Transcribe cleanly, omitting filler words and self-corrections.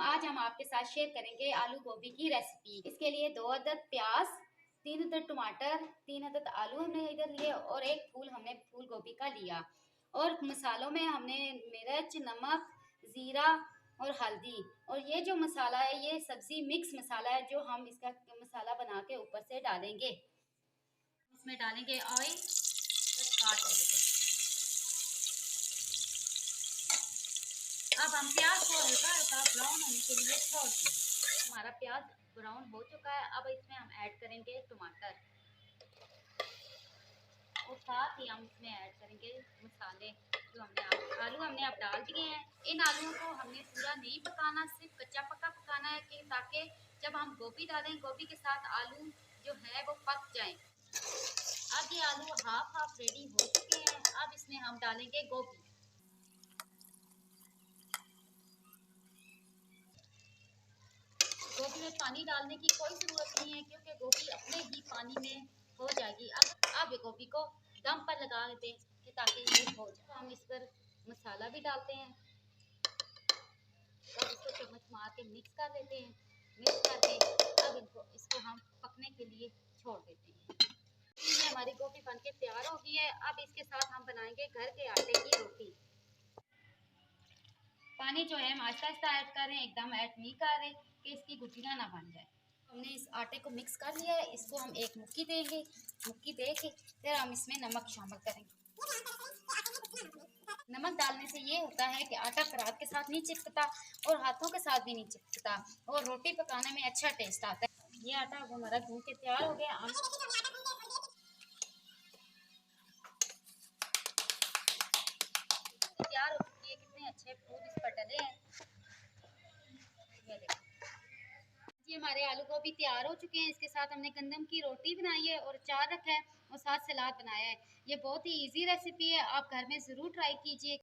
आज हम आपके साथ शेयर करेंगे आलू गोभी की रेसिपी। इसके लिए 2 अदद प्याज, 3 अदद टमाटर, 3 अदद आलू हमने इधर लिए और एक फूल हमने फूल गोभी का लिया। और मसालों में हमने मिर्च, नमक, जीरा और हल्दी। और ये जो मसाला है ये सब्जी मिक्स मसाला है जो हम इसका मसाला बना के ऊपर से डालेंगे। इसमें डालेंगे ऑयल, काट लेंगे। अब हम प्याज को हल्का हल्का ब्राउन होने के लिए छोड़ दें। हमारा प्याज ब्राउन हो चुका है। अब इसमें हम ऐड करेंगे टमाटर और साथ ही हम इसमें ऐड करेंगे मसाले जो हमने आलू हमने अब डाल दिए हैं। इन आलूओं को हमने पूरा नहीं पकाना, सिर्फ कच्चा पक्का पकाना है कि ताकि जब हम गोभी डालें गोभी के साथ आलू जो है वो पक जाए। अब ये आलू हाफ रेडी हो चुके हैं। अब इसमें हम डालेंगे गोभी। गोभी में पानी डालने की कोई ज़रूरत नहीं है क्योंकि गोभी अपने ही पानी में हो जाएगी। अब गोभी को दम पर लगा दें कि ताकि ये हो जाए। हम इस पर मसाला भी डालते हैं। अब इसको चम्मच मार के मिक्स कर लेते हैं। मिक्स करके अब इसको हम पकने के लिए छोड़ देते हैं। ये हमारी गोभी बनके तैयार हो गई है। अब इसके साथ हम बनाएंगे घर के आटे की रोटी। पानी जो है हम आहिस्ता आहिस्ता ऐड कर रहे हैं, एकदम ऐड नहीं कर रहे कि इसकी गुठलियाँ ना बन जाए। हमने इस आटे को मिक्स कर लिया है। इसको हम एक मुट्ठी देंगे। मुट्ठी दे के फिर हम इसमें नमक शामिल करेंगे। नमक डालने से ये होता है कि आटा परात के साथ नहीं चिपकता और हाथों के साथ भी नहीं चिपकता और रोटी पकाने में अच्छा टेस्ट आता है। ये आटा अब हमारा गूंद के तैयार हो गया। तैयार हो चुकी है। कितने अच्छे फूल इस पर डले हैं। ये देखो जी, हमारे आलू गोभी तैयार हो चुके हैं। इसके साथ हमने गंदम की रोटी बनाई है और अचार रखा है और साथ सलाद बनाया है। ये बहुत ही इजी रेसिपी है, आप घर में ज़रूर ट्राई कीजिए।